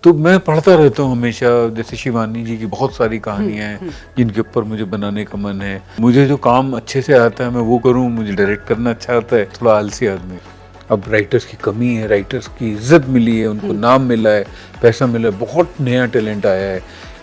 तो मैं पढ़ता रहता हूँ हमेशा, जैसे शिवानी जी की बहुत सारी कहानियाँ हैं, जिनके ऊपर मुझे बनाने का मन है। मुझे जो काम अच्छे से आता है मैं वो करूँ, मुझे डायरेक्ट करना अच्छा आता है, थोड़ा आलसी आदमी हूँ। अब राइटर्स की कमी है, राइटर्स की इज़्ज़त मिली है, उनको नाम मिला है, पैसा मिला है, बहुत नया टैलेंट आया है।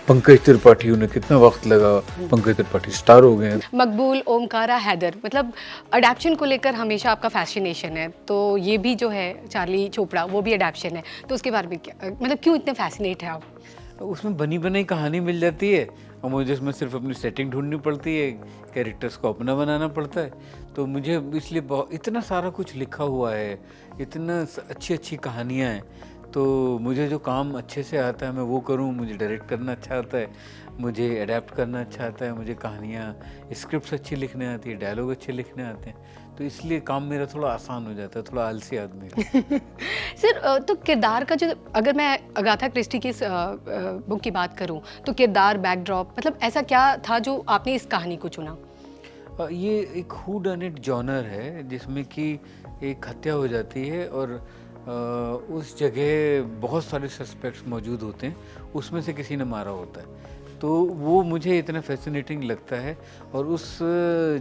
पंकज त्रिपाठी, उन्हें कितना वक़्त लगा, पंकज त्रिपाठी स्टार हो गए हैं। मकबूल, ओमकारा, हैदर, मतलब अडैप्शन को लेकर हमेशा आपका फ़ैसिनेशन है। तो ये भी जो है चार्ली चोपड़ा वो भी अडैप्शन है। तो उसके बारे में क्या मतलब क्यों इतने फ़ैसिनेट हैं आप? उसमें बनी बनाई कहानी मिल जाती है और मुझे उसमें सिर्फ अपनी सेटिंग ढूंढनी पड़ती है, कैरेक्टर्स को अपना बनाना पड़ता है। तो मुझे इसलिए बहुत इतना सारा कुछ लिखा हुआ है, इतना अच्छी अच्छी कहानियाँ हैं। तो मुझे जो काम अच्छे से आता है मैं वो करूँ, मुझे डायरेक्ट करना अच्छा आता है, मुझे अडेप्ट करना अच्छा आता है, मुझे कहानियाँ स्क्रिप्ट्स अच्छी लिखने आती है, डायलॉग अच्छे लिखने आते हैं। तो इसलिए काम मेरा थोड़ा आसान हो जाता है, थोड़ा आलसी आदमी हूँ। सर तो किरदार का जो अगर मैं अगाथा क्रिस्टी की इस बुक की बात करूँ तो किरदार, बैकड्रॉप मतलब ऐसा क्या था जो आपने इस कहानी को चुना? ये एक हू डन इट जॉनर है जिसमें कि एक हत्या हो जाती है और उस जगह बहुत सारे सस्पेक्ट्स मौजूद होते हैं, उसमें से किसी ने मारा होता है। तो वो मुझे इतना फैसिनेटिंग लगता है और उस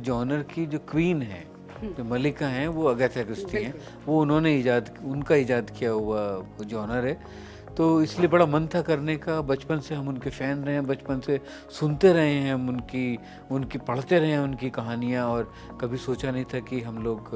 जॉनर की जो क्वीन है, जो मलिका हैं, वो अगाथा क्रिस्टी हैं। बिल्कुल। वो उन्होंने उनका इजाद किया हुआ जॉनर है। तो इसलिए बड़ा मन था करने का, बचपन से हम उनके फ़ैन रहे हैं, बचपन से सुनते रहे हैं हम उनकी उनकी पढ़ते रहे हैं उनकी कहानियाँ और कभी सोचा नहीं था कि हम लोग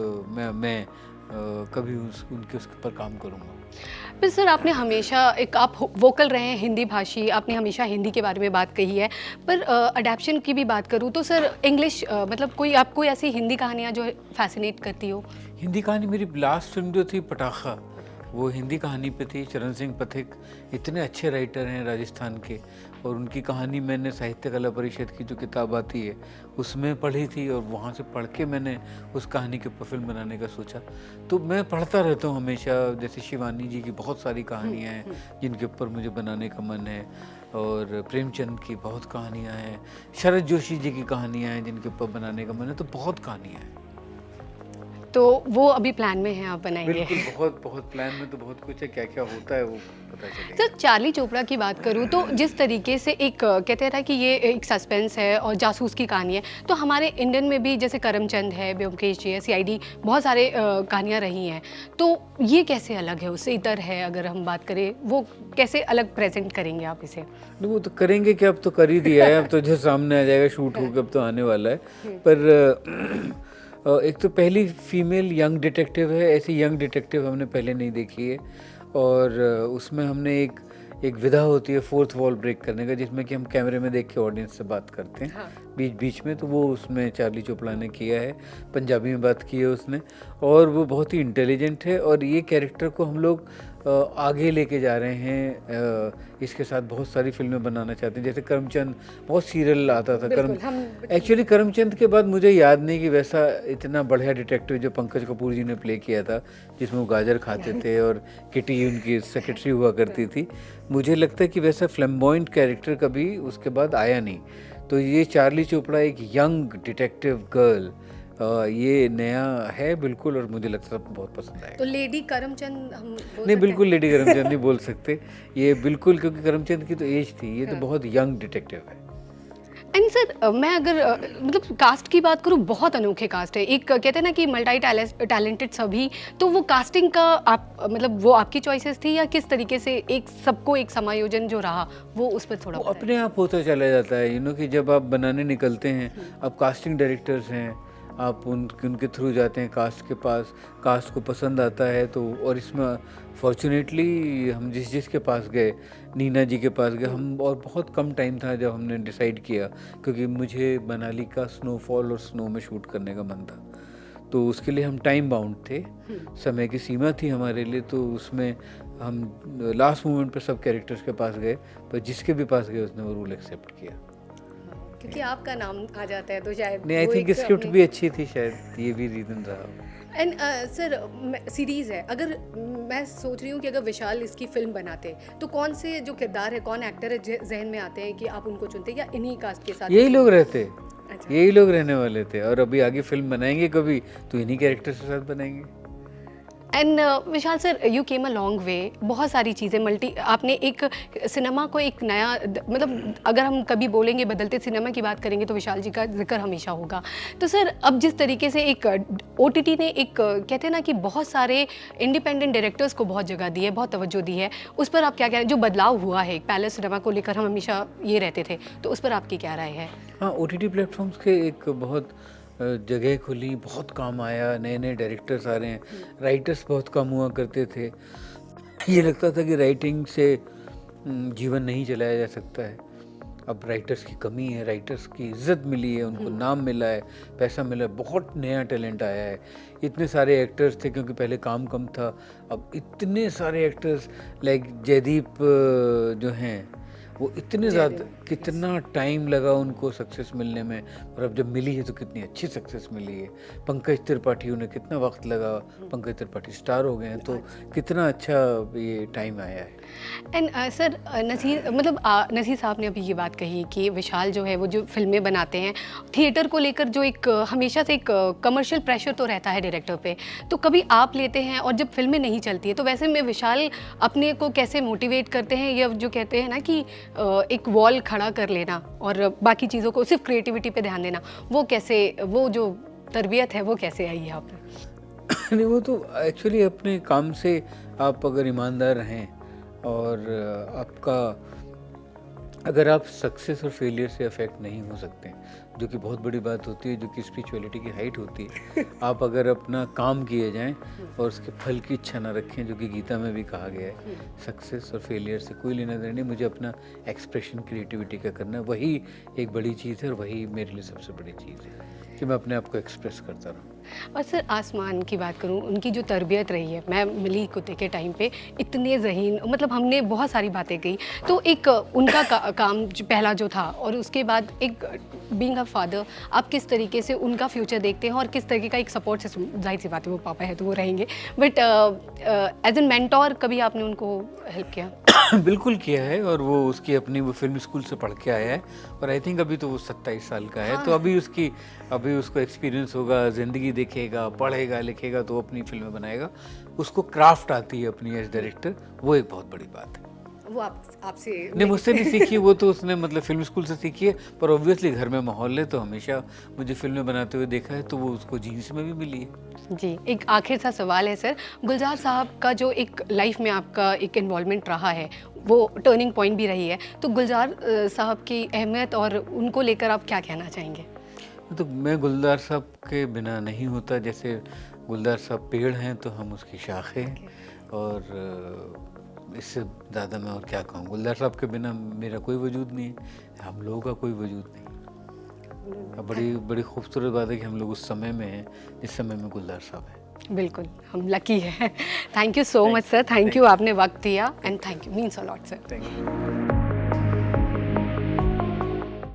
कभी उनके उसके ऊपर काम करूँगा। पर सर आपने हमेशा एक आप वोकल रहे हैं हिंदी भाषी, आपने हमेशा हिंदी के बारे में बात कही है। पर अडैप्शन की भी बात करूँ तो सर इंग्लिश मतलब कोई आपको ऐसी हिंदी कहानियाँ जो फ़ैसिनेट करती हो? हिंदी कहानी मेरी लास्ट फ़िल्म जो थी पटाखा, वो हिंदी कहानी पे थी। चरण सिंह पथिक इतने अच्छे राइटर हैं राजस्थान के और उनकी कहानी मैंने साहित्य कला परिषद की जो किताब आती है, उसमें पढ़ी थी और वहाँ से पढ़ के मैंने उस कहानी के ऊपर फ़िल्म बनाने का सोचा। तो मैं पढ़ता रहता हूँ हमेशा, जैसे शिवानी जी की बहुत सारी कहानियाँ हैं, जिनके ऊपर मुझे बनाने का मन है और प्रेमचंद की बहुत कहानियाँ हैं, शरद जोशी जी की कहानियाँ हैं, जिनके ऊपर बनाने का मन है, तो बहुत कहानियाँ हैं। तो वो अभी प्लान में है आप बनाएँगे? बिल्कुल, बहुत प्लान में तो बहुत कुछ है, क्या-क्या होता है वो पता चलेगा। सर चार्ली चोपड़ा की बात करूँ तो जिस तरीके से एक कहते हैं ना कि ये एक सस्पेंस है और जासूस की कहानी है, तो हमारे इंडियन में भी जैसे करमचंद है, ब्योमकेश जी है, सीआईडी बहुत सारे कहानियाँ रही हैं। तो ये कैसे अलग है उससे इतर है अगर हम बात करें, वो कैसे अलग प्रेज़ेंट करेंगे आप इसे? नहीं वो तो करेंगे क्या, अब तो कर ही दिया है, अब तो जो सामने आ जाएगा शूट हाँ। होके अब तो आने वाला है। हुँ। पर एक तो पहली फीमेल यंग डिटेक्टिव है, ऐसी यंग डिटेक्टिव हमने पहले नहीं देखी है और उसमें हमने एक एक विधा होती है फोर्थ वॉल ब्रेक करने का, जिसमें कि हम कैमरे में देख के ऑडियंस से बात करते हैं हाँ। बीच-बीच में, तो वो उसमें चार्ली चोपड़ा ने किया है, पंजाबी में बात की है उसने और वो बहुत ही इंटेलिजेंट है और ये कैरेक्टर को हम लोग आगे लेके जा रहे हैं। इसके साथ बहुत सारी फ़िल्में बनाना चाहते हैं, जैसे करमचंद बहुत सीरियल आता था करम बिल्कुल, हम बचपन एक्चुअली करमचंद के बाद मुझे याद नहीं कि वैसा इतना बढ़िया डिटेक्टिव जो पंकज कपूर जी ने प्ले किया था, जिसमें वो गाजर खाते थे और किटी उनकी सेक्रेटरी हुआ करती थी। मुझे लगता है कि वैसा फ्लैम्बॉयंट कैरेक्टर कभी उसके बाद आया नहीं। तो ये चार्ली चोपड़ा एक यंग डिटेक्टिव गर्ल, ये नया है बिल्कुल और मुझे लगता है सबको बहुत पसंद तो आएगा। लेडी करमचंद हम बोल नहीं, सकते बिल्कुल हैं? लेडी करमचंद नहीं बोल सकते। ये बिल्कुल, क्योंकि करमचंद की तो एज थी, ये तो हाँ। बहुत यंग डिटेक्टिव है। एंड सर मैं अगर मतलब कास्ट की बात करूँ बहुत अनोखे कास्ट है। एक कहते हैं ना कि मल्टी टैलेंटेड सभी, तो वो कास्टिंग का आप मतलब वो आपकी चॉइसेस थी या किस तरीके से एक सबको एक समायोजन जो रहा, वो उस पर थोड़ा वो बताएँ? अपने आप होता चला जाता है, कि जब आप बनाने निकलते हैं, अब कास्टिंग डायरेक्टर्स हैं, आप उनके थ्रू जाते हैं कास्ट के पास, कास्ट को पसंद आता है तो और इसमें फॉर्च्यूनेटली हम जिस जिस के पास गए, नीना जी के पास गए हम, और बहुत कम टाइम था जब हमने डिसाइड किया, क्योंकि मुझे मनाली का स्नोफॉल और स्नो में शूट करने का मन था। तो उसके लिए हम टाइम बाउंड थे, समय की सीमा थी हमारे लिए, तो उसमें हम लास्ट मोमेंट पे सब कैरेक्टर्स के पास गए, पर जिसके भी पास गए उसने वो रोल एक्सेप्ट किया। क्योंकि आपका नाम आ जाता है तो शायद नहीं, आई वो थिंक एक स्क्रिप्ट अपने भी अच्छी थी, शायद ये भी रीज़न रहा हो। एंड सर सीरीज़ है, अगर मैं सोच रही हूँ कि अगर विशाल इसकी फ़िल्म बनाते, तो कौन से जो किरदार है, कौन एक्टर है ज़हन में आते हैं कि आप उनको चुनते या इन्हीं कास्ट के साथ ही यही फ़िल्म? लोग रहते, अच्छा। यही लोग रहने वाले थे और अभी आगे फ़िल्म बनाएँगे कभी, तो इन्हीं कैरेक्टर्स के साथ बनाएँगे। And Vishal sir, you came a long way, बहुत सारी चीज़ें मल्टी, आपने एक सिनेमा को एक नया मतलब अगर हम कभी बोलेंगे बदलते सिनेमा की बात करेंगे तो विशाल जी का जिक्र हमेशा होगा। तो सर अब जिस तरीके से एक ओटीटी ने एक कहते हैं ना कि बहुत सारे इंडिपेंडेंट डायरेक्टर्स को बहुत जगह दी है, बहुत तवज्जो दी है, उस पर आप क्या कह रहे हैं? जो बदलाव हुआ है, पैलेस सिनेमा को लेकर हम हमेशा ये रहते थे, तो उस पर आपकी क्या राय है? हाँ, ओटीटी प्लेटफॉर्म्स के एक बहुत जगह खुली, बहुत काम आया, नए नए डायरेक्टर्स आ रहे हैं, राइटर्स बहुत कम हुआ करते थे। ये लगता था कि राइटिंग से जीवन नहीं चलाया जा सकता है। अब राइटर्स की कमी है, राइटर्स की इज्जत मिली है, उनको नाम मिला है, पैसा मिला है, बहुत नया टैलेंट आया है। इतने सारे एक्टर्स थे क्योंकि पहले काम कम था, अब इतने सारे एक्टर्स लाइक जयदीप जो हैं वो इतने ज़्यादा, कितना टाइम लगा उनको सक्सेस मिलने में, और अब जब मिली है तो कितनी अच्छी सक्सेस मिली है। पंकज त्रिपाठी, उन्हें कितना वक्त लगा, पंकज त्रिपाठी स्टार हो गए हैं, तो कितना अच्छा ये टाइम आया है। एंड सर नसीर मतलब नसीर साहब ने अभी ये बात कही कि विशाल जो है वो जो फिल्में बनाते हैं, थिएटर को लेकर जो एक हमेशा से एक कमर्शियल प्रेशर तो रहता है डायरेक्टर पे, तो कभी आप लेते हैं और जब फिल्में नहीं चलती है तो वैसे में विशाल अपने को कैसे मोटिवेट करते हैं, या जो कहते हैं ना कि एक वॉल खड़ा कर लेना और बाकी चीज़ों को सिर्फ क्रिएटिविटी पे ध्यान देना, वो कैसे, वो जो तरबियत है वो कैसे आई है आप में? नहीं, वो तो एक्चुअली अपने काम से आप अगर ईमानदार हैं और आपका, अगर आप सक्सेस और फेलियर से अफेक्ट नहीं हो सकते, जो कि बहुत बड़ी बात होती है, जो कि स्पिरिचुअलिटी की हाइट होती है, आप अगर अपना काम किए जाएं और उसके फल की इच्छा ना रखें, जो कि गीता में भी कहा गया है, सक्सेस और फेलियर से कोई लेना देना नहीं, मुझे अपना एक्सप्रेशन क्रिएटिविटी का करना है, वही एक बड़ी चीज़ है और वही मेरे लिए सबसे बड़ी चीज़ है कि मैं अपने आप को एक्सप्रेस करता रहूँ। और सर आसमान की बात करूं, उनकी जो तरबियत रही है, मैं मिली कुत्ते के टाइम पे, इतने ज़हीन, मतलब हमने बहुत सारी बातें की, तो एक उनका काम जो पहला जो था, और उसके बाद एक बीइंग अ फादर, आप किस तरीके से उनका फ्यूचर देखते हैं और किस तरीके का एक सपोर्ट से, जाहिर सी बात है वो पापा है तो वो रहेंगे, बट एज एन मेंटोर कभी आपने उनको हेल्प किया? बिल्कुल किया है, और वो उसकी अपनी वो फिल्म स्कूल से पढ़ के आया है, और आई थिंक अभी तो वो 27 साल का है, तो अभी उसको एक्सपीरियंस होगा, ज़िंदगी देखेगा, पढ़ेगा लिखेगा तो अपनी फिल्में बनाएगा। उसको क्राफ्ट आती है अपनी एज डायरेक्टर, वो एक बहुत बड़ी बात है। वो आपसे नहीं, मुझसे नहीं सीखी, वो तो उसने मतलब फिल्म स्कूल से सीखी है, पर ऑब्वियसली घर में माहौल है तो हमेशा मुझे फिल्में बनाते हुए देखा है, तो वो उसको जीन्स में भी मिली है। जी, एक आखिर सा सवाल है सर, गुलजार साहब का जो एक लाइफ में आपका एक इन्वॉल्वमेंट रहा है, वो टर्निंग पॉइंट भी रही है, तो गुलजार साहब की अहमियत और उनको लेकर आप क्या कहना चाहेंगे? तो मैं गुलजार साहब के बिना नहीं होता, जैसे गुलजार साहब पेड़ हैं तो हम उसकी शाखें हैं, और इससे ज़्यादा मैं और क्या कहूँ। गुलजार साहब के बिना मेरा कोई वजूद नहीं है, हम लोगों का कोई वजूद नहीं। अब बड़ी बड़ी खूबसूरत बात है कि हम लोग उस समय में हैं जिस समय में गुलजार साहब हैं। बिल्कुल, हम लकी हैं। Thank you so much sir, thank you, आपने वक्त दिया, and thank you, means a lot sir. Thank you.